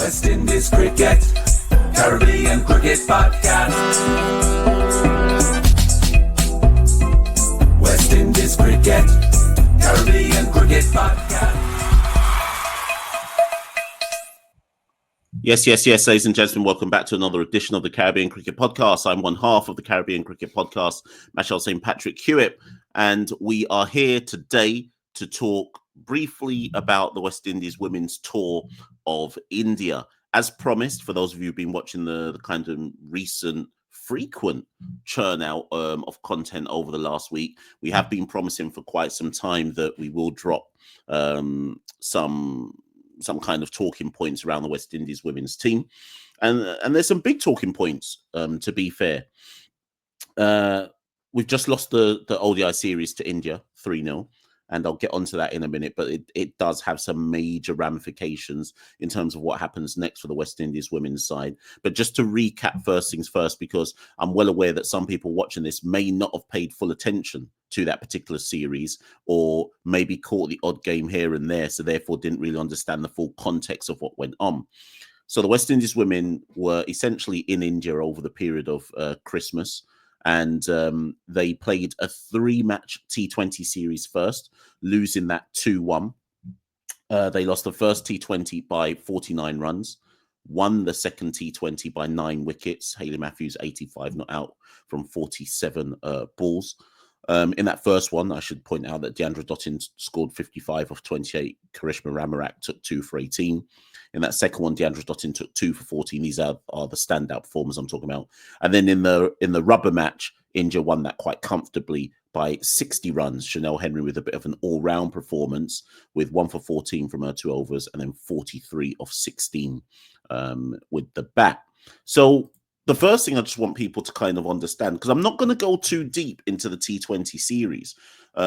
West Indies Cricket, Caribbean Cricket Podcast. West Indies Cricket, Caribbean Cricket Podcast. Yes, ladies and gentlemen, welcome back to another edition of the Caribbean Cricket Podcast. I'm one half of the Caribbean Cricket Podcast, Machel St. Patrick Hewitt, and we are here today to talk briefly about the West Indies women's tour of India. As promised, for those of you who've been watching the kind of recent frequent churn out of content over the last week, we have been promising for quite some time that we will drop some kind of talking points around the West Indies women's team. And there's some big talking points, to be fair. We've just lost the ODI series to India, 3-0. And I'll get onto that in a minute, but it does have some major ramifications in terms of what happens next for the West Indies women's side. But just to recap first things first, because I'm well aware that some people watching this may not have paid full attention to that particular series, or maybe caught the odd game here and there, so therefore didn't really understand the full context of what went on. So the West Indies women were essentially in India over the period of Christmas. And they played a 3-match T20 series first, losing that 2-1. They lost the first T20 by 49 runs, won the second T20 by 9 wickets. Hayley Matthews, 85 not out from 47 balls. In that first one, I should point out that Deandra Dottin scored 55 of 28. Karishma Ramarak took 2 for 18. In that second one, Deandra Dottin took 2 for 14. These are the standout performers I'm talking about. And then in the rubber match, India won that quite comfortably by 60 runs. Chanel Henry with a bit of an all-round performance with 1 for 14 from her 2 overs and then 43 of 16 with the bat. So the first thing I just want people to kind of understand, because I'm not going to go too deep into the T20 series,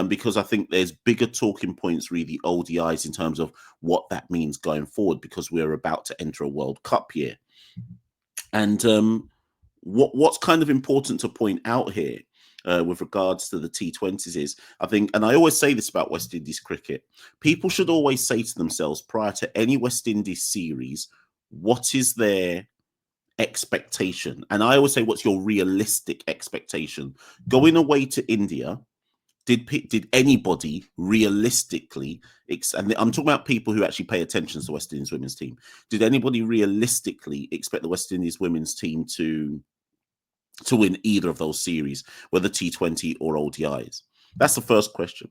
because I think there's bigger talking points, really, ODIs, in terms of what that means going forward, because we're about to enter a World Cup year. And what's kind of important to point out here with regards to the T20s is, I think, and I always say this about West Indies cricket, people should always say to themselves prior to any West Indies series, what is their expectation? And I always say, what's your realistic expectation? Going away to India, did anybody realistically, and I'm talking about people who actually pay attention to the West Indies women's team, did anybody realistically expect the West Indies women's team to win either of those series, whether T20 or ODIs? That's the first question.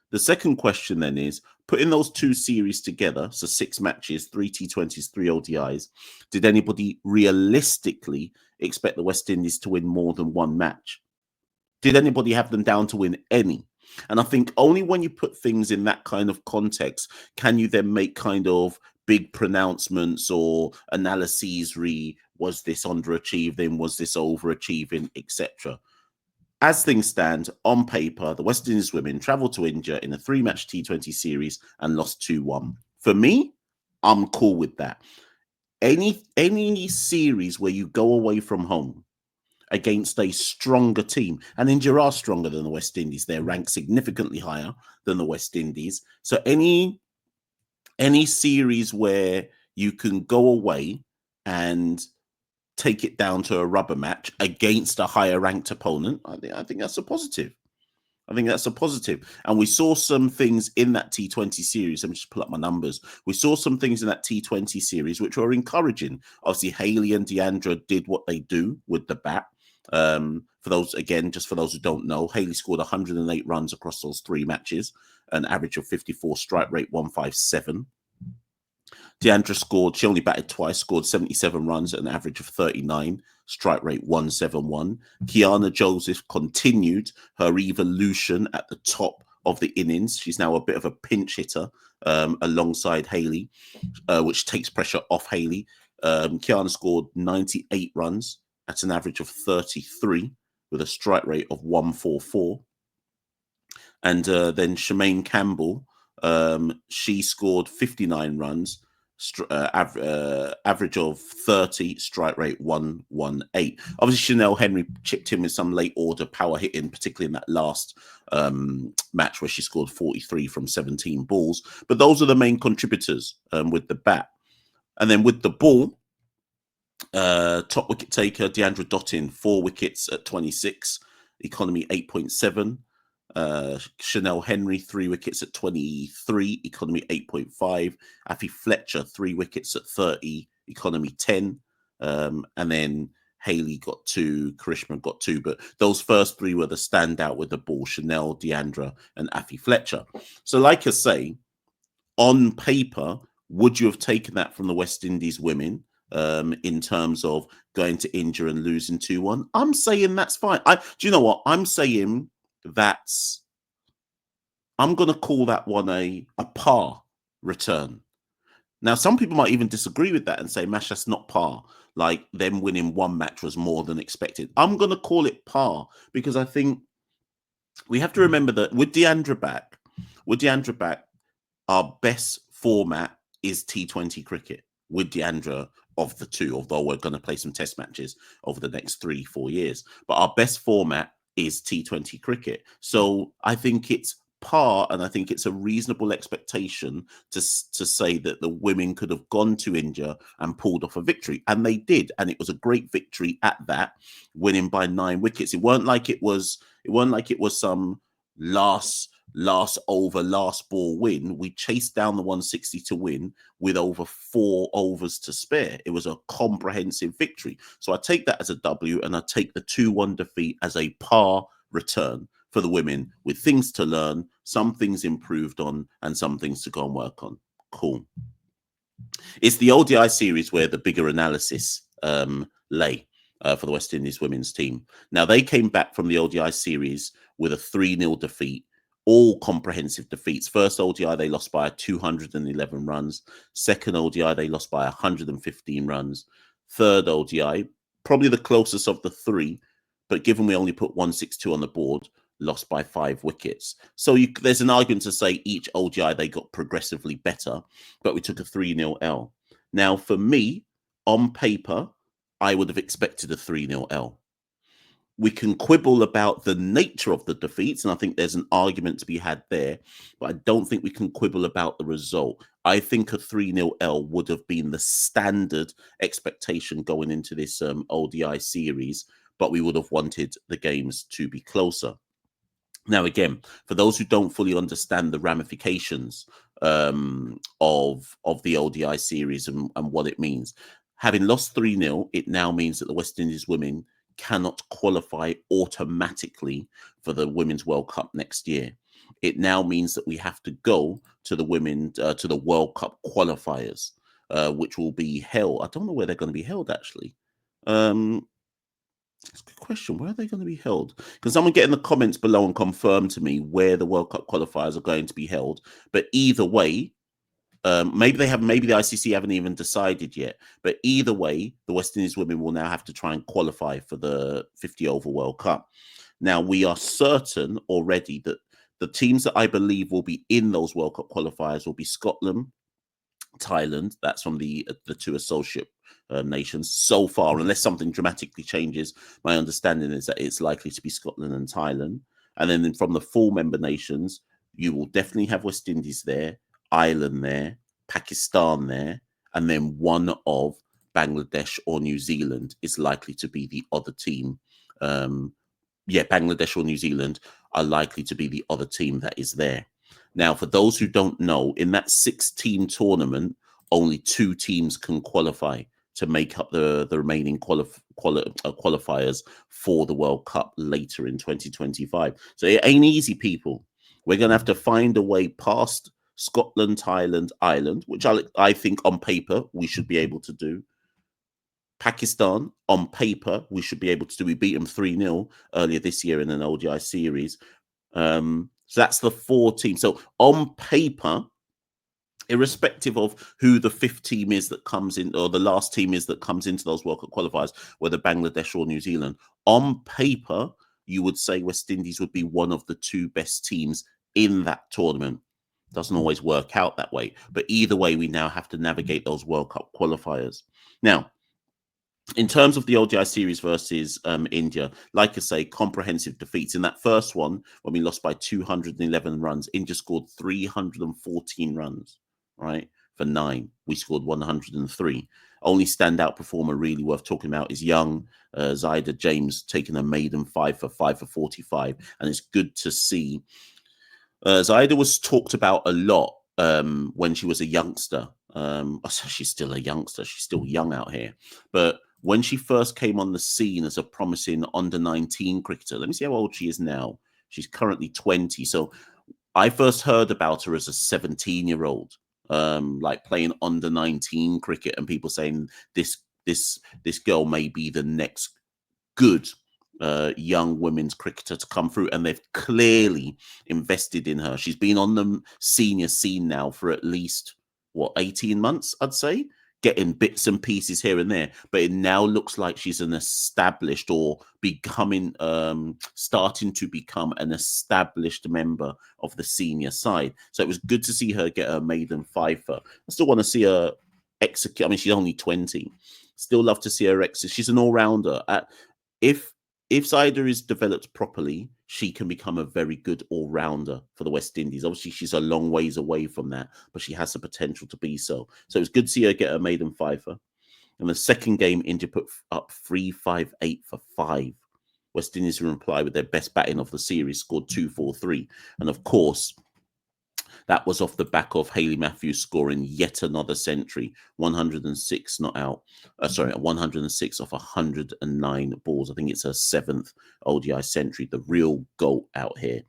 The second question then is, putting those 2 series together, so 6 matches, 3 T20s, 3 ODIs, did anybody realistically expect the West Indies to win more than 1 match? Did anybody have them down to win any? And I think only when you put things in that kind of context can you then make kind of big pronouncements or analyses was this underachieving, was this overachieving, etc. As things stand, on paper, the West Indies women travelled to India in a 3-match T20 series and lost 2-1. For me, I'm cool with that. Any series where you go away from home against a stronger team, and India are stronger than the West Indies, they're ranked significantly higher than the West Indies. So any series where you can go away and take it down to a rubber match against a higher ranked opponent, I think that's a positive. I think that's a positive. And we saw some things in that T20 series. Let me just pull up my numbers. We saw some things in that T20 series which were encouraging. Obviously, Hayley and Deandra did what they do with the bat. For those who don't know, Hayley scored 108 runs across those 3 matches, an average of 54, strike rate 157. Deandra scored, she only batted twice, scored 77 runs at an average of 39, strike rate 171. Kiana Joseph continued her evolution at the top of the innings. She's now a bit of a pinch hitter alongside Hayley, which takes pressure off Hayley. Kiana scored 98 runs at an average of 33 with a strike rate of 144. And then Shemaine Campbell, she scored 59 runs, average of 30, strike rate 118. Obviously, Chanel Henry chipped in with some late order power hitting, particularly in that last match where she scored 43 from 17 balls. But those are the main contributors with the bat. And then with the ball, top wicket taker, Deandra Dottin, 4 wickets at 26, economy 8.7. Chanel Henry, 3 wickets at 23, economy 8.5. Afi Fletcher, 3 wickets at 30, economy 10. And then Haley got 2, Karishma got 2. But those first 3 were the standout with the ball: Chanel, Deandra, and Afi Fletcher. So, like I say, on paper, would you have taken that from the West Indies women in terms of going to India and losing 2-1? I'm saying that's fine. Do you know what? I'm saying I'm going to call that one a par return. Now, some people might even disagree with that and say, Mash, that's not par. Like, them winning 1 match was more than expected. I'm going to call it par because I think we have to remember that with Deandra back, our best format is T20 cricket with Deandra of the 2, although we're going to play some test matches over the next 3-4 years. But our best format is T20 cricket. So I think it's par, and I think it's a reasonable expectation to say that the women could have gone to India and pulled off a victory. And they did. And it was a great victory at that, winning by 9 wickets. It weren't like it was some last over, last ball win. We chased down the 160 to win with over 4 overs to spare. It was a comprehensive victory. So I take that as a W, and I take the 2-1 defeat as a par return for the women, with things to learn, some things improved on, and some things to go and work on. Cool. It's the ODI series where the bigger analysis lay for the West Indies women's team. Now, they came back from the ODI series with a 3-0 defeat, all comprehensive defeats. First ODI, they lost by 211 runs. Second ODI, they lost by 115 runs. Third ODI, probably the closest of the 3, but given we only put 162 on the board, lost by 5 wickets. So there's an argument to say each ODI they got progressively better, but we took a 3-0 L. Now, for me, on paper, I would have expected a 3-0 L. We can quibble about the nature of the defeats, and I think there's an argument to be had there, but I don't think we can quibble about the result. I think a 3-0 L would have been the standard expectation going into this ODI series, but we would have wanted the games to be closer. Now, again, for those who don't fully understand the ramifications of the ODI series and what it means, having lost 3-0, it now means that the West Indies women cannot qualify automatically for the Women's World Cup next year. It now means that we have to go to the to the World Cup qualifiers, which will be held. I don't know where they're going to be held, actually. That's a good question. Where are they going to be held? Can someone get in the comments below and confirm to me where the World Cup qualifiers are going to be held? But either way, maybe the ICC haven't even decided yet. But either way, the West Indies women will now have to try and qualify for the 50 over World Cup. Now, we are certain already that the teams that I believe will be in those World Cup qualifiers will be Scotland, Thailand. That's from the 2 associate nations so far, unless something dramatically changes. My understanding is that it's likely to be Scotland and Thailand. And then from the full member nations, you will definitely have West Indies there, Ireland there, Pakistan there, and then one of Bangladesh or New Zealand is likely to be the other team. Bangladesh or New Zealand are likely to be the other team that is there. Now, for those who don't know, in that 6-team tournament, only 2 teams can qualify to make up the remaining qualifiers for the World Cup later in 2025. So it ain't easy, people. We're going to have to find a way past Scotland, Thailand, Ireland, which I think on paper we should be able to do. Pakistan, on paper, we should be able to do. We beat them 3-0 earlier this year in an ODI series. So that's the 4 teams. So on paper, irrespective of who the 5th team is that comes in, or the last team is that comes into those World Cup qualifiers, whether Bangladesh or New Zealand, on paper, you would say West Indies would be one of the 2 best teams in that tournament. Doesn't always work out that way. But either way, we now have to navigate those World Cup qualifiers. Now, in terms of the ODI series versus India, like I say, comprehensive defeats. In that first one, when we lost by 211 runs, India scored 314 runs, right? for 9. We scored 103. Only standout performer really worth talking about is young Zyda James taking a maiden 5 for 45. And it's good to see. Zyda was talked about a lot when she was a youngster. She's still a youngster. She's still young out here. But when she first came on the scene as a promising under-19 cricketer, let me see how old she is now. She's currently 20. So I first heard about her as a 17-year-old, like playing under-19 cricket, and people saying this girl may be the next good young women's cricketer to come through, and they've clearly invested in her. She's been on the senior scene now for at least 18 months, I'd say, getting bits and pieces here and there, but it now looks like she's an established or becoming starting to become an established member of the senior side. So it was good to see her get her maiden 5 for. I still want to see her execute. I mean, she's only 20. Still love to see her execute. She's an all-rounder. If Zyda is developed properly, she can become a very good all-rounder for the West Indies. Obviously, she's a long ways away from that, but she has the potential to be so. So it was good to see her get her maiden 5 for. In the second game, India put up 358 for 5. West Indies, in reply with their best batting of the series, scored 243. And of course, that was off the back of Hayley Matthews scoring yet another century, 106 not out. 106 off 109 balls. I think it's her 7th ODI century, the real GOAT out here,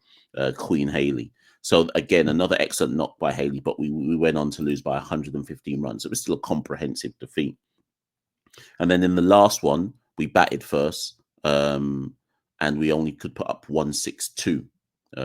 Queen Hayley. So again, another excellent knock by Hayley, but we went on to lose by 115 runs. It was still a comprehensive defeat. And then in the last one, we batted first, and we only could put up 162.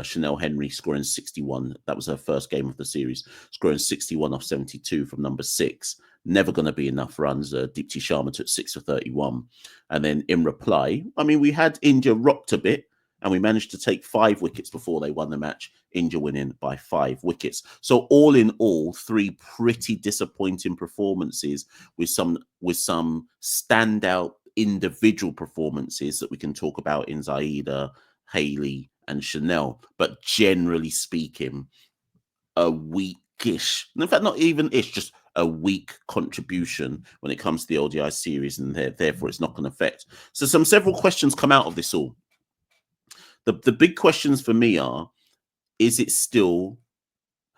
Chanel Henry scoring 61. That was her first game of the series, scoring 61 off 72 from number 6. Never going to be enough runs. Deepti Sharma took 6 for 31. And then in reply, I mean, we had India rocked a bit, and we managed to take 5 wickets before they won the match. India winning by 5 wickets. So all in all, 3 pretty disappointing performances with some standout individual performances that we can talk about in Zyda, Hayley, and Chanel, but generally speaking, a weakish, in fact, not even ish, just a weak contribution when it comes to the ODI series, and therefore it's not going to affect. So several questions come out of this all. The big questions for me are, is it still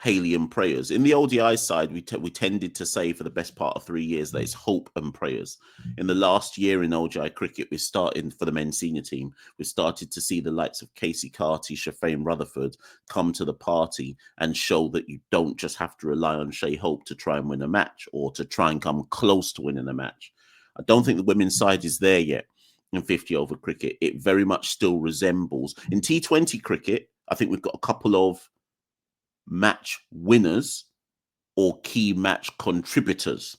Hayley and prayers? In the ODI side, we tended to say for the best part of 3 years that it's hope and prayers. In the last year in ODI cricket, we're starting for the men's senior team. We started to see the likes of Casey Carty, Shafane Rutherford come to the party and show that you don't just have to rely on Shea Hope to try and win a match or to try and come close to winning a match. I don't think the women's side is there yet in 50 over cricket. It very much still resembles in T20 cricket. I think we've got a couple of match winners or key match contributors.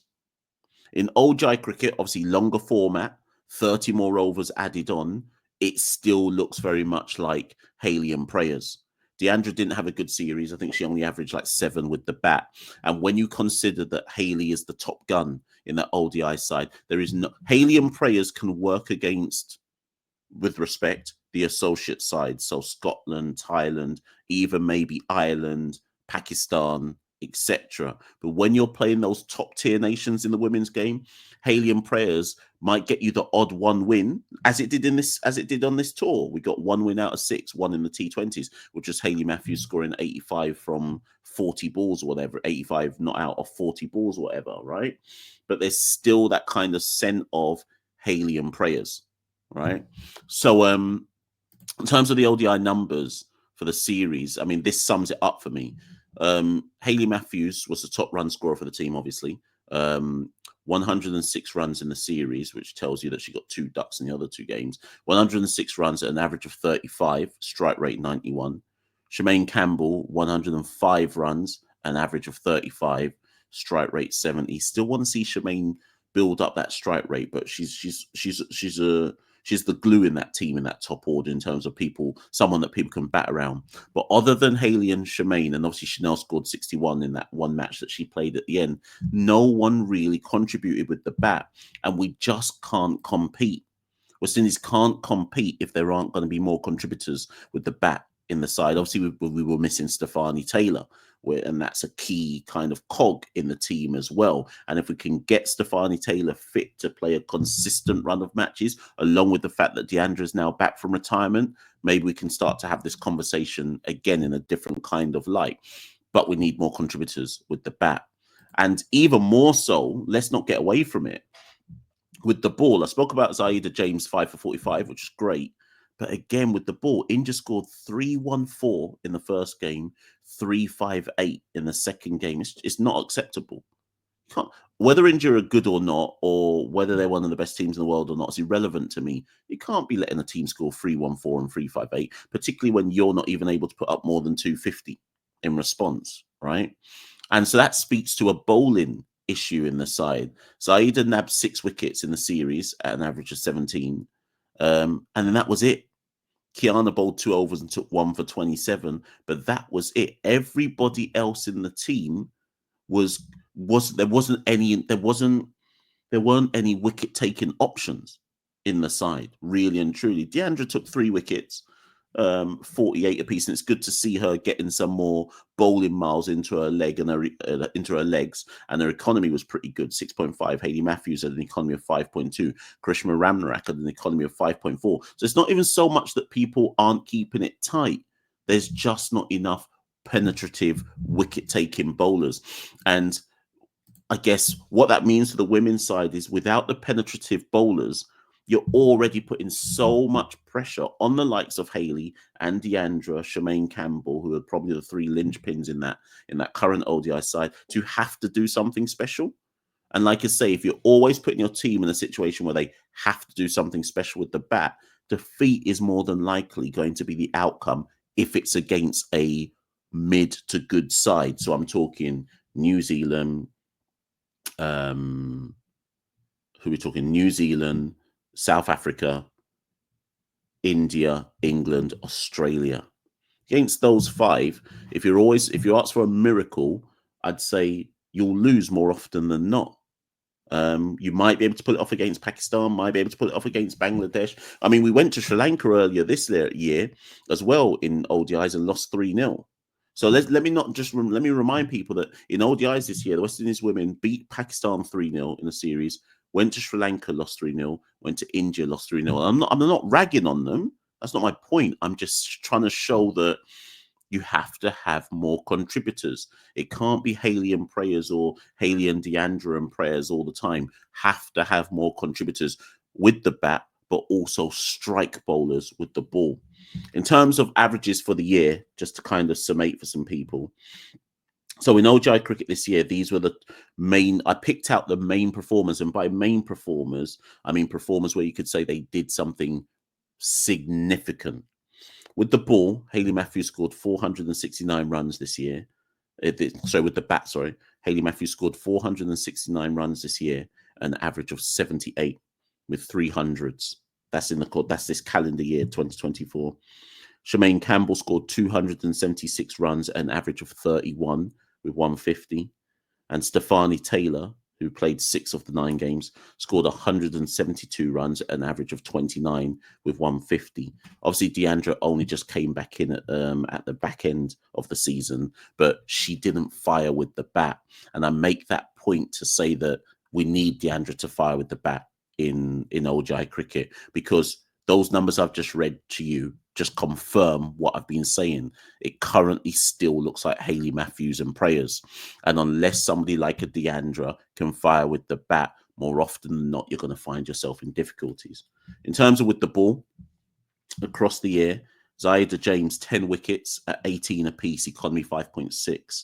In ODI cricket, obviously longer format, 30 more overs added on, it still looks very much like Hayley and prayers. Deandra didn't have a good series. I think she only averaged like 7 with the bat. And when you consider that Hayley is the top gun in that ODI side, there is no Hayley and prayers can work against, with respect, the associate side. So Scotland, Thailand, even maybe Ireland, Pakistan, etc. But when you're playing those top tier nations in the women's game, Hayley and prayers might get you the odd one win, as it did on this tour. We got 1 win out of 6, 1 in the T20s, which was Hayley Matthews scoring 85 from 40 balls or whatever, 85 not out of 40 balls or whatever, right? But there's still that kind of scent of Hayley and prayers, right? So in terms of the ODI numbers for the series, I mean, this sums it up for me. Hayley Matthews was the top run scorer for the team, obviously. 106 runs in the series, which tells you that she got 2 ducks in the other 2 games. 106 runs at an average of 35, strike rate 91. Shemaine Campbell, 105 runs, an average of 35, strike rate 70. Still want to see Shemaine build up that strike rate, but she's the glue in that team, in that top order, in terms of someone that people can bat around. But other than Hayley and Shemaine, and obviously Chanel scored 61 in that one match that she played at the end, no one really contributed with the bat, and we just can't compete. West Indies can't compete if there aren't going to be more contributors with the bat in the side. Obviously, we were missing Stefani Taylor, and that's a key kind of cog in the team as well. And if we can get Stephanie Taylor fit to play a consistent run of matches, along with the fact that Deandra is now back from retirement, maybe we can start to have this conversation again in a different kind of light. But we need more contributors with the bat. And even more so, let's not get away from it. With the ball, I spoke about Zaida James 5 for 45, which is great. But again, with the ball, India scored 3-1-4 in the first game, 3-5-8 in the second game. It's not acceptable. Whether India are good or not, or whether they're one of the best teams in the world or not, is irrelevant to me. You can't be letting a team score 3-1-4 and 3-5-8, particularly when you're not even able to put up more than 250 in response, right? And so that speaks to a bowling issue in the side. Zaida nabbed 6 wickets in the series at an average of 17. And then that was it. Kiana bowled 2 overs and took 1 for 27, but that was it. Everybody else in the team there weren't any wicket taking options in the side, really and truly. Deandra took 3 wickets, 48 apiece, and it's good to see her getting some more bowling miles into her into her legs, and her economy was pretty good, 6.5. Hayley Matthews had an economy of 5.2. Karishma Ramnarak had an economy of 5.4. So it's not even so much that people aren't keeping it tight. There's just not enough penetrative wicket-taking bowlers. And I guess what that means for the women's side is without the penetrative bowlers, you're already putting so much pressure on the likes of Hayley and Deandra, Shemaine Campbell, who are probably the 3 linchpins in that current ODI side, to have to do something special. And like I say, if you're always putting your team in a situation where they have to do something special with the bat, defeat is more than likely going to be the outcome if it's against a mid to good side. So I'm talking New Zealand, who we're talking New Zealand, South Africa, India, England, Australia. Against those 5, if you ask for a miracle, I'd say you'll lose more often than not. You might be able to pull it off against Pakistan, might be able to pull it off against Bangladesh. I mean, we went to Sri Lanka earlier this year as well in ODIs and lost 3-0. So let me remind people that in ODIs this year, the West Indies women beat Pakistan 3-0 in a series, went to Sri Lanka, lost 3-0, went to India, lost 3-0. I'm not ragging on them. That's not my point. I'm just trying to show that you have to have more contributors. It can't be Hayley and Prayers or Hayley and Deandra and Prayers all the time. Have to have more contributors with the bat, but also strike bowlers with the ball. In terms of averages for the year, just to kind of summate for some people. So in ODI cricket this year, these were the main, I picked out the main performers. And by main performers, I mean performers where you could say they did something significant. With the ball, Hayley Matthews scored 469 runs this year. With the bat, Hayley Matthews scored 469 runs this year, an average of 78 with 300s. That's this calendar year, 2024. Shemaine Campbell scored 276 runs, an average of 31 with 150. And Stephanie Taylor, who played 6 of the 9 games, scored 172 runs, an average of 29 with 150. Obviously, Deandra only just came back in at the back end of the season, but she didn't fire with the bat. And I make that point to say that we need Deandra to fire with the bat in ODI cricket, because those numbers I've just read to you just confirm what I've been saying. It currently still looks like Hayley Matthews and Prayers. And unless somebody like a Deandra can fire with the bat, more often than not, you're going to find yourself in difficulties. In terms of with the ball, across the year, Zaida James, 10 wickets at 18 apiece, economy 5.6.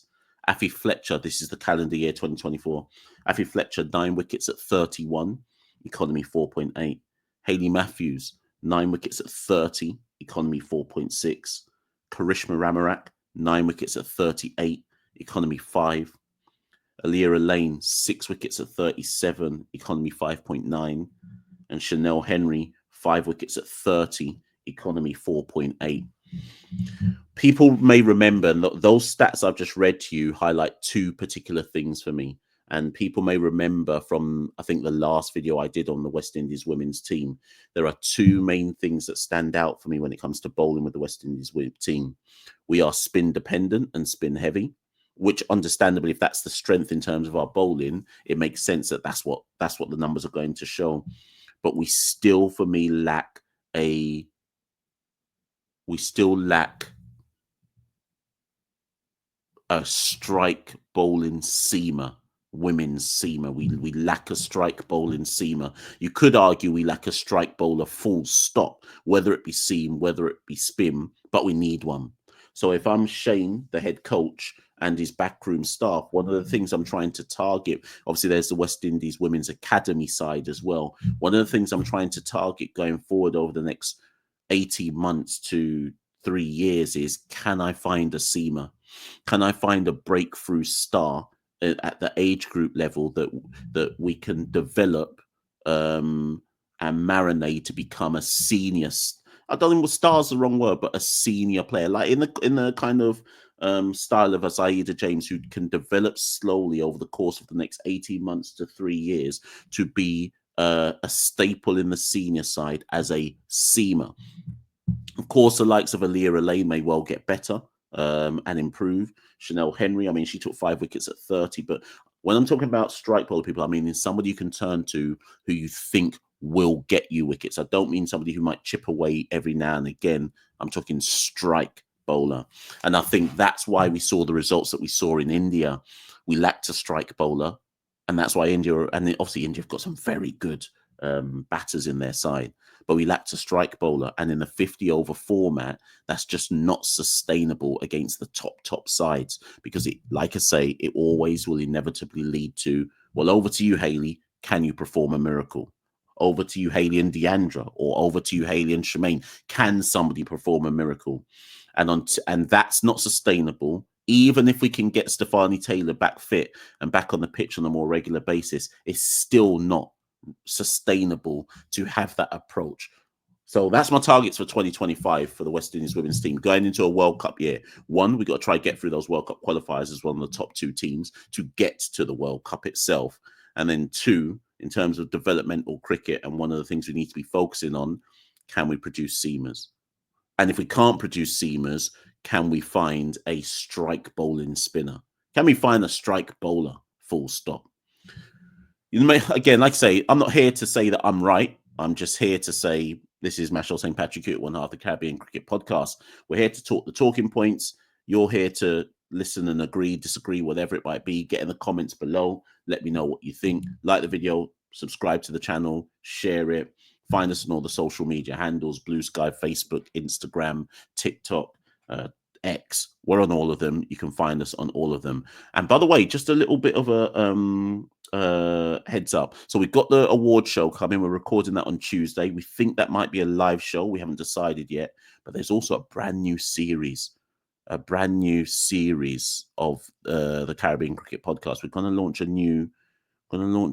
Afi Fletcher, this is the calendar year 2024. Afi Fletcher, 9 wickets at 31, economy 4.8. Hayley Matthews, 9 wickets at 30, economy 4.6. Karishma Ramnarak, 9 wickets at 38, economy 5. Alira Lane, 6 wickets at 37, economy 5.9. And Chanel Henry, 5 wickets at 30, economy 4.8. People may remember those stats I've just read to you highlight 2 particular things for me. And people may remember from, I think, the last video I did on the West Indies women's team, there are 2 main things that stand out for me when it comes to bowling with the West Indies team. We are spin dependent and spin heavy. which understandably, if that's the strength in terms of our bowling, it makes sense that that's what the numbers are going to show. But we still, for me, lack a strike bowling seamer, women's seamer. We lack a strike bowling seamer. You could argue we lack a strike bowler full stop, whether it be seam, whether it be spin, but we need one. So if I'm Shane, the head coach, and his backroom staff, one of the things I'm trying to target, obviously there's the West Indies Women's Academy side as well. One of the things I'm trying to target going forward over the next 18 months to 3 years is, can I find a seamer? Can I find a breakthrough star at the age group level that we can develop and marinate to become a senior? I don't think star's the wrong word, but a senior player, like in the kind of style of Aida James, who can develop slowly over the course of the next 18 months to 3 years to be a staple in the senior side as a seamer. Of course, the likes of Aaliyah Elaine may well get better and improve. Chanel Henry, I mean, she took 5 wickets at 30. But when I'm talking about strike bowler people, I mean somebody you can turn to who you think will get you wickets. I don't mean somebody who might chip away every now and again. I'm talking strike bowler. And I think that's why we saw the results that we saw in India. We lacked a strike bowler. And that's why India, and obviously India have got some very good batters in their side, but we lacked a strike bowler. And in the 50-over format, that's just not sustainable against the top sides, because it, like I say, it always will inevitably lead to, well, over to you, Hayley, can you perform a miracle? Over to you, Hayley and Deandra, or over to you, Hayley and Shemaine. Can somebody perform a miracle? And that's not sustainable. Even if we can get Stefani Taylor back fit and back on the pitch on a more regular basis, it's still not sustainable to have that approach. So that's my targets for 2025 for the West Indies women's team going into a World Cup year. One, we've got to try get through those World Cup qualifiers as one of the top 2 teams to get to the World Cup itself. And then 2, in terms of developmental cricket, and one of the things we need to be focusing on, can we produce seamers? And if we can't produce seamers, can we find a strike bowling spinner? Can we find a strike bowler? Full stop. You may, again, like I say, I'm not here to say that I'm right. I'm just here to say this is Machel St. Patrick here at One Half the Caribbean Cricket Podcast. We're here to talk the talking points. You're here to listen and agree, disagree, whatever it might be. Get in the comments below. Let me know what you think. Like the video, subscribe to the channel, share it. Find us on all the social media handles: Blue Sky, Facebook, Instagram, TikTok, X. We're on all of them. You can find us on all of them. And by the way, just a little bit of a heads up. So we've got the award show coming. We're recording that on Tuesday. We think that might be a live show. We haven't decided yet. But there's also a brand new series of the Caribbean Cricket Podcast. We're going to launch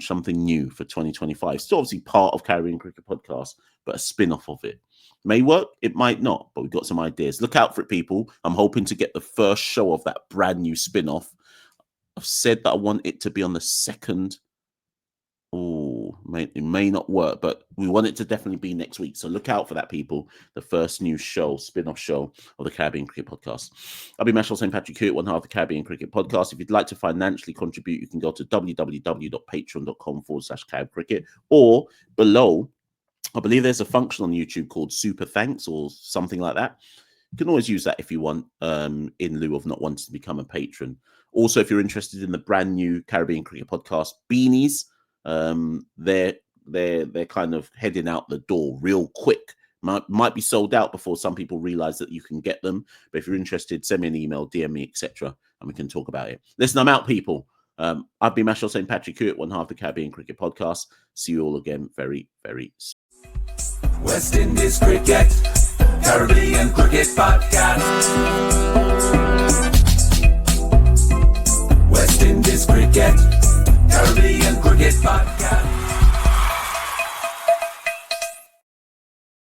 something new for 2025. Still obviously part of Caribbean Cricket Podcast, but a spin-off of it. May work, it might not, but we've got some ideas. Look out for it, people. I'm hoping to get the first show of that brand new spin-off. I've said that I want it to be on the 2nd. Oh, it may not work, but we want it to definitely be next week. So look out for that, people. The first new show, spin-off show of the Caribbean Cricket Podcast. I'll be Machel St. Patrick here at One Half the Caribbean Cricket Podcast. If you'd like to financially contribute, you can go to www.patreon.com/caribcricket, or below, I believe there's a function on YouTube called Super Thanks or something like that. You can always use that if you want, in lieu of not wanting to become a patron. Also, if you're interested in the brand new Caribbean Cricket Podcast beanies, they're kind of heading out the door real quick. Might be sold out before some people realize that you can get them. But if you're interested, send me an email, DM me, etc., and we can talk about it. Listen, I'm out, people. I've been Machel St. Patrick here at One Half the Caribbean Cricket Podcast. See you all again very, very soon. West Indies Cricket, Caribbean Cricket Podcast. West Indies Cricket, Caribbean Cricket Podcast.